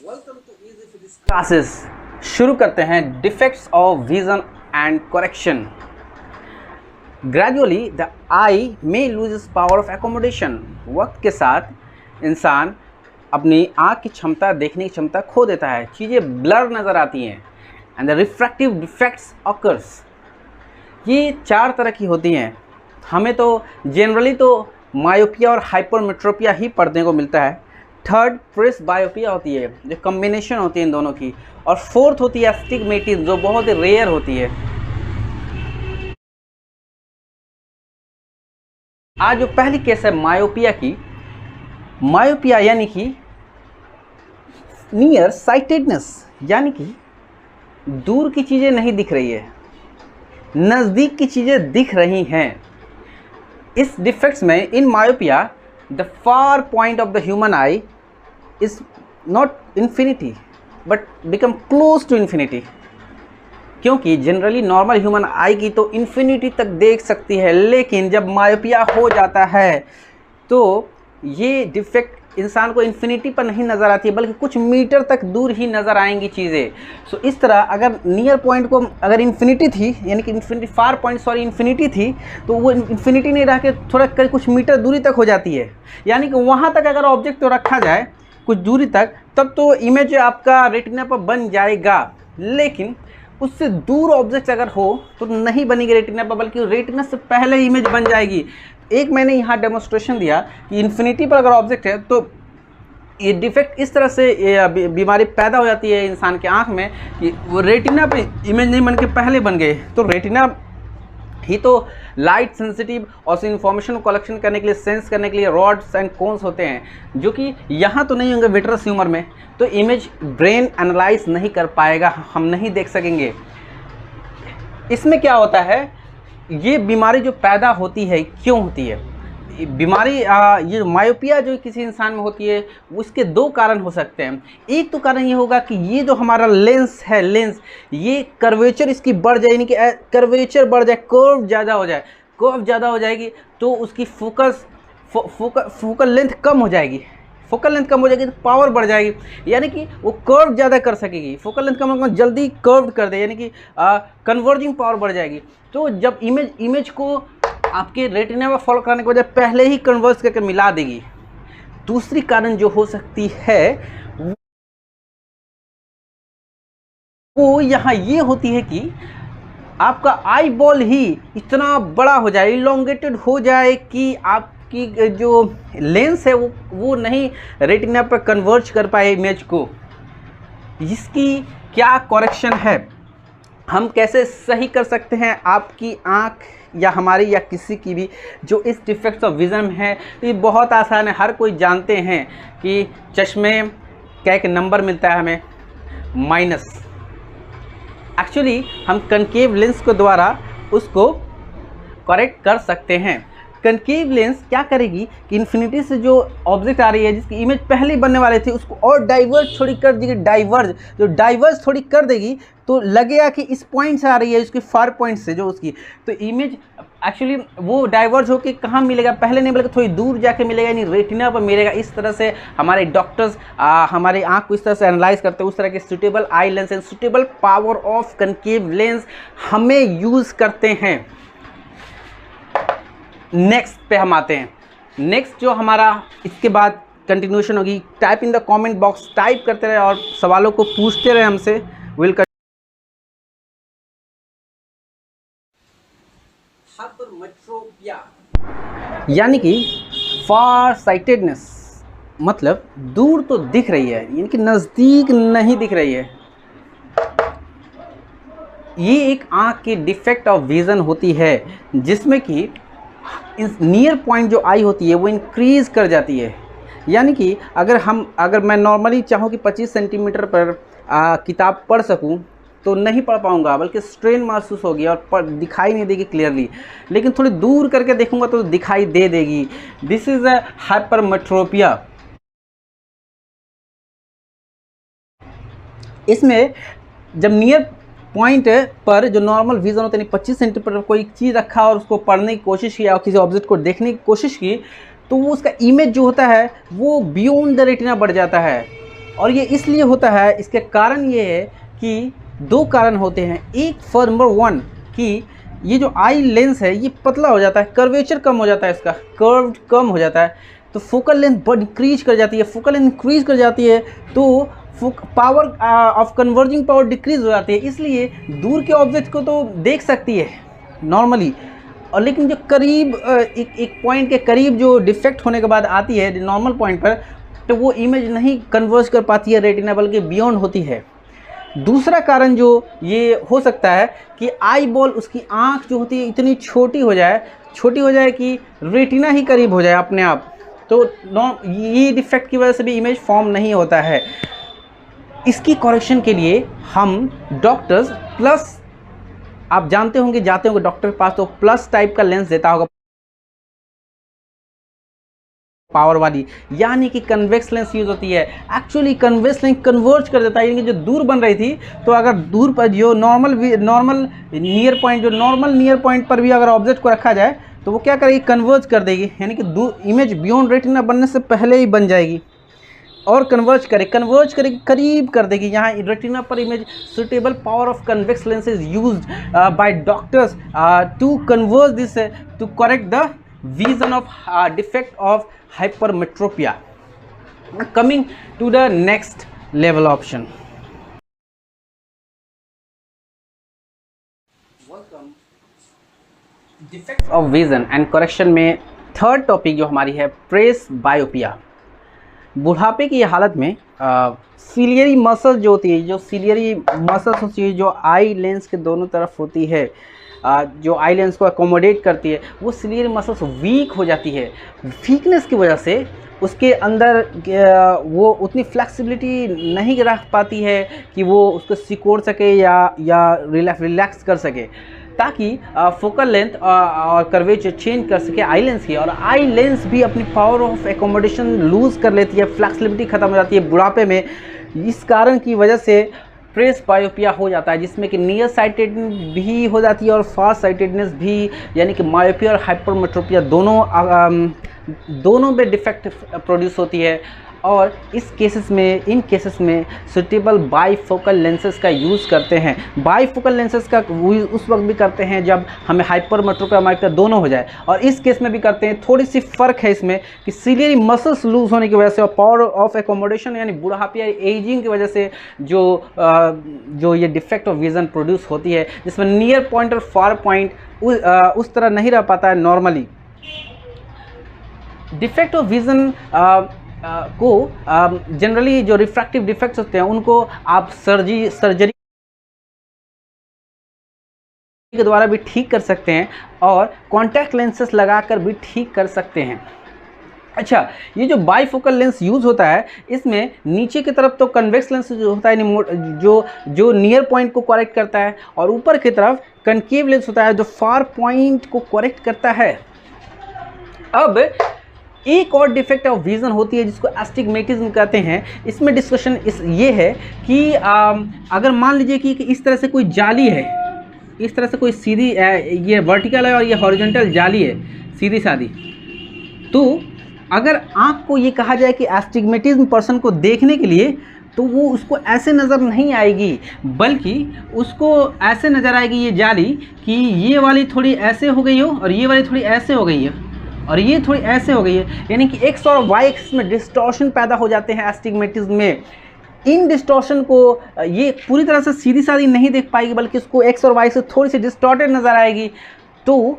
Welcome to easy physics classes. शुरू करते हैं defects of vision and correction. Gradually the eye may lose its power of accommodation. वक्त के साथ इंसान अपनी आँख की क्षमता, देखने की क्षमता खो देता है, चीज़ें ब्लर नज़र आती हैं and the refractive defects occurs. ये चार तरह की होती हैं। हमें तो जनरली तो मायोपिया और हाइपरमेट्रोपिया ही पढ़ने को मिलता है। थर्ड प्रेसबायोपिया होती है, जो कॉम्बिनेशन होती है इन दोनों की, और फोर्थ होती है एस्टिग्मेटिज्म, जो बहुत ही रेयर होती है। आज जो पहली केस है मायोपिया की, मायोपिया यानी कि नियर साइटेडनेस, यानी कि दूर की चीज़ें नहीं दिख रही है, नज़दीक की चीज़ें दिख रही हैं। इस डिफेक्ट्स में in myopia the far point of the human eye is not infinity but become close to infinity. क्योंकि जनरली नॉर्मल ह्यूमन आई की तो इन्फिनिटी तक देख सकती है, लेकिन जब मायोपिया हो जाता है तो ये डिफेक्ट इंसान को इन्फिनिटी पर नहीं नज़र आती है, बल्कि कुछ मीटर तक दूर ही नज़र आएंगी चीज़ें। सो इस तरह अगर नियर पॉइंट को अगर इन्फिनिटी थी, यानी कि इन्फिनिटी फार पॉइंट इन्फिनिटी थी, तो वो इन्फिनिटी नहीं रह के थोड़ा कुछ मीटर दूरी तक हो जाती है। यानी कि वहाँ तक अगर ऑब्जेक्ट तो रखा जाए कुछ दूरी तक, तब तो इमेज आपका रेटिना पर बन जाएगा। लेकिन उससे दूर ऑब्जेक्ट अगर हो तो नहीं बनेगी रेटिना पर, बल्कि रेटिना से पहले इमेज बन जाएगी। एक मैंने यहाँ डेमोन्स्ट्रेशन दिया कि इन्फिनिटी पर अगर ऑब्जेक्ट है तो ये डिफेक्ट इस तरह से बीमारी पैदा हो जाती है इंसान के आँख में कि वो रेटिना पे इमेज नहीं बन के पहले बन गए। तो रेटिना ही तो लाइट सेंसिटिव और इंफॉर्मेशन को कलेक्शन करने के लिए, सेंस करने के लिए रॉड्स एंड कोन्स होते हैं, जो कि यहाँ तो नहीं होंगे विट्रस ह्यूमर में, तो इमेज ब्रेन एनालाइज नहीं कर पाएगा, हम नहीं देख सकेंगे। इसमें क्या होता है, ये बीमारी जो पैदा होती है क्यों होती है बीमारी, ये मायोपिया जो किसी इंसान में होती है, उसके दो कारण हो सकते हैं। एक तो कारण ये होगा कि ये जो हमारा लेंस है, लेंस ये कर्वेचर इसकी बढ़ जाए, यानी कि कर्वेचर बढ़ जाए, कर्व ज़्यादा हो जाए। कर्व ज़्यादा हो जाएगी तो उसकी फोकल लेंथ कम हो जाएगी। फोकल लेंथ कम हो जाएगी तो पावर बढ़ जाएगी, यानी कि वो कर्व ज़्यादा कर सकेगी। फोकल लेंथ कम होगा जल्दी कर्व कर दे, यानी कि कन्वर्जिंग पावर बढ़ जाएगी। तो जब इमेज को आपके रेटिना में फॉलो कराने के वजह पहले ही कन्वर्ज करके मिला देगी। दूसरी कारण जो हो सकती है वो यहाँ ये होती है कि आपका आई बॉल ही इतना बड़ा हो जाए, इलोंगेटेड हो जाए कि आपकी जो लेंस है वो नहीं रेटिना पर कन्वर्ज कर पाए इमेज को। इसकी क्या करेक्शन है, हम कैसे सही कर सकते हैं आपकी आँख या हमारी या किसी की भी जो इस डिफेक्ट्स ऑफ विजन है? ये बहुत आसान है, हर कोई जानते हैं कि चश्मे का एक नंबर मिलता है हमें, माइनस। एक्चुअली हम कनकेव लेंस के द्वारा उसको करेक्ट कर सकते हैं। कनकेव लेंस क्या करेगी कि इन्फिनिटी से जो ऑब्जेक्ट आ रही है, जिसकी इमेज पहले बनने वाले थे, उसको और डाइवर्ज थोड़ी कर देगी। डाइवर्ज थोड़ी कर देगी तो लगेगा कि इस पॉइंट से आ रही है, उसकी फार पॉइंट से जो उसकी, तो इमेज एक्चुअली वो डाइवर्ज होकर कहाँ मिलेगा, पहले नहीं बल्कि थोड़ी दूर जाके मिलेगा, यानी रेटिना पर मिलेगा। इस तरह से हमारे डॉक्टर्स हमारे आँख को इस तरह से एनालाइज करते हैं। उस तरह के suitable eye lens and suitable power of concave lens हमें यूज़ करते हैं। नेक्स्ट पे हम आते हैं। नेक्स्ट जो हमारा इसके बाद कंटिन्यूशन होगी, type in the comment box, type करते रहे और सवालों को पूछते रहे हमसे। विल हाइपरमेट्रोपिया यानी कि फार साइटेडनेस, मतलब दूर तो दिख रही है, यानी कि नज़दीक नहीं दिख रही है। ये एक आँख की डिफेक्ट ऑफ विजन होती है, जिसमें कि नियर पॉइंट जो आई होती है वो इंक्रीज़ कर जाती है। यानी कि अगर मैं नॉर्मली चाहूँ कि 25 सेंटीमीटर पर किताब पढ़ सकूँ तो नहीं पढ़ पाऊँगा, बल्कि स्ट्रेन महसूस होगी और दिखाई नहीं देगी क्लियरली। लेकिन थोड़ी दूर करके देखूँगा तो दिखाई दे देगी। This is a hypermetropia. इसमें जब नियर पॉइंट पर जो नॉर्मल विजन होता है, 25 सेंटीमीटर पर कोई चीज़ रखा और उसको पढ़ने की कोशिश की और किसी ऑब्जेक्ट को देखने की कोशिश की, तो वो उसका इमेज जो होता है वो बियॉन्ड द रेटिना बढ़ जाता है। और ये इसलिए होता है, इसके कारण ये है कि दो कारण होते हैं। एक फॉर नंबर वन कि ये जो आई लेंस है ये पतला हो जाता है, कर्वेचर कम हो जाता है, इसका कर्व कम हो जाता है, तो फोकल लेंथ बढ़ इंक्रीज कर जाती है। फोकल लेंथ इंक्रीज कर जाती है तो power of converging power decrease हो जाती है, इसलिए दूर के ऑब्जेक्ट को तो देख सकती है नॉर्मली, और लेकिन जो करीब एक पॉइंट के करीब जो डिफेक्ट होने के बाद आती है नॉर्मल पॉइंट पर, तो वो इमेज नहीं कन्वर्ज कर पाती है रेटिना, बल्कि बियॉन्ड होती है। दूसरा कारण जो ये हो सकता है कि आई बॉल, उसकी आँख जो होती है इतनी छोटी हो जाए कि रेटिना ही करीब हो जाए अपने आप, तो ये डिफेक्ट की वजह से भी इमेज फॉर्म नहीं होता है। इसकी करेक्शन के लिए हम डॉक्टर्स प्लस, आप जानते होंगे, जाते होंगे डॉक्टर के पास तो प्लस टाइप का लेंस देता होगा, पावर वाली, यानी कि कन्वेक्स लेंस यूज होती है। एक्चुअली कन्वेक्स लेंस कन्वर्ज कर देता है, यानी कि जो दूर बन रही थी, तो अगर दूर पर जो नॉर्मल नियर पॉइंट, जो नॉर्मल नियर पॉइंट पर भी अगर ऑब्जेक्ट को रखा जाए तो वो क्या करेगी, कन्वर्ज कर देगी, यानी कि इमेज बियॉन्ड रेटिना बनने से पहले ही बन जाएगी और कन्वर्ज करेगी, करीब कर देगी। यहाँ रेटिना पर image suitable power of convex lens is used by doctors to converge this, to correct the vision of defect of hypermetropia. Coming to the next level option. Welcome. Defects of vision and correction में third topic जो हमारी है press बायोपिया। बुढ़ापे की हालत में ciliary muscle जो होती है, जो सिलियरी मसल्स होती है, जो आई लेंस के दोनों तरफ होती है, जो आई लेंस को अकोमोडेट करती है, वो सिलियरी मसल्स वीक हो जाती है। वीकनेस की वजह से उसके अंदर वो उतनी फ्लेक्सिबिलिटी नहीं रख पाती है कि वो उसको सिकोड़ सके या रिलैक्स कर सके, ताकि फोकल लेंथ और कर्वेचर चेंज कर सके आई लेंस की। और आई लेंस भी अपनी पावर ऑफ एकोमोडेशन लूज़ कर लेती है, फ्लेक्सिबिलिटी ख़त्म हो जाती है बुढ़ापे में। इस कारण की वजह से प्रेस बायोपिया हो जाता है, जिसमें कि नियर साइटेडनेस भी हो जाती है और फार साइटेडनेस भी, यानी कि मायोपिया और हाइपरमेट्रोपिया दोनों में डिफेक्ट प्रोड्यूस होती है। और इन केसेस में सुटेबल बाईफोकल लेंसेज का यूज़ करते हैं। बाईफोकल लेंसेज का उस वक्त भी करते हैं जब हमें हाइपरमेट्रोपिया मायोपिया दोनों हो जाए, और इस केस में भी करते हैं। थोड़ी सी फ़र्क है इसमें कि सिलियरी मसल्स लूज होने की वजह से और पावर ऑफ एकोमोडेशन यानी बुढ़ापे या एजिंग की वजह से जो ये डिफेक्ट ऑफ विज़न प्रोड्यूस होती है, जिसमें नियर पॉइंट और फार पॉइंट उस तरह नहीं रह पाता है नॉर्मली। डिफेक्ट ऑफ विज़न को जनरली जो रिफ्रैक्टिव डिफेक्ट्स होते हैं उनको आप सर्जरी के द्वारा भी ठीक कर सकते हैं और कॉन्टैक्ट लेंसेस लगाकर भी ठीक कर सकते हैं। अच्छा, ये जो बाईफोकल लेंस यूज़ होता है, इसमें नीचे की तरफ तो कन्वेक्स लेंस जो होता है जो नियर पॉइंट को करेक्ट करता है, और ऊपर की तरफ कनकेव लेंस होता है जो फार पॉइंट को करेक्ट करता है। अब एक और डिफेक्ट ऑफ विज़न होती है जिसको एस्टिग्मेटिज्म कहते हैं। इसमें डिस्कशन ये है कि अगर मान लीजिए कि इस तरह से कोई जाली है, इस तरह से कोई सीधी ये वर्टिकल है और ये हॉरिजॉन्टल जाली है सीधी सादी, तो अगर आँख को ये कहा जाए कि एस्टिग्मेटिज्म पर्सन को देखने के लिए, तो वो उसको ऐसे नज़र नहीं आएगी, बल्कि उसको ऐसे नज़र आएगी ये जाली कि ये वाली थोड़ी ऐसे हो गई हो और ये वाली थोड़ी ऐसे हो गई है और ये थोड़ी ऐसे हो गई है, यानी कि एक्स और वाई एक्सिस में डिस्टॉर्शन पैदा हो जाते हैं एस्टिग्मेटिज्म में। इन डिस्टॉर्शन को ये पूरी तरह से सीधी सादी नहीं देख पाएगी, बल्कि इसको एक्स और वाई से थोड़ी सी डिस्टॉर्टेड नज़र आएगी। तो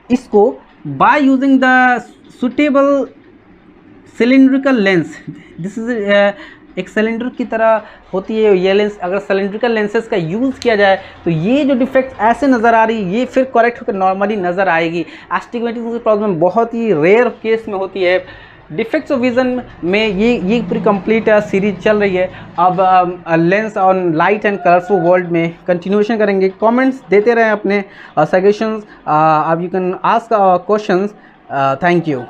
इसको by using the suitable cylindrical lens, this is एक सिलेंडर की तरह होती है ये लेंस, अगर सिलेंड्रिकल लेंसेज का यूज़ किया जाए तो ये जो डिफेक्ट ऐसे नज़र आ रही है ये फिर करेक्ट होकर नॉर्मली नज़र आएगी। एस्टिग्मेटिज्म की प्रॉब्लम बहुत ही रेयर केस में होती है। डिफेक्ट्स ऑफ विज़न में ये पूरी कंप्लीट सीरीज चल रही है। अब lens on light and colourful world में कंटिन्यूएशन करेंगे। कमेंट्स देते रहें अपने सजेशंस, अब you can ask questions. Thank you.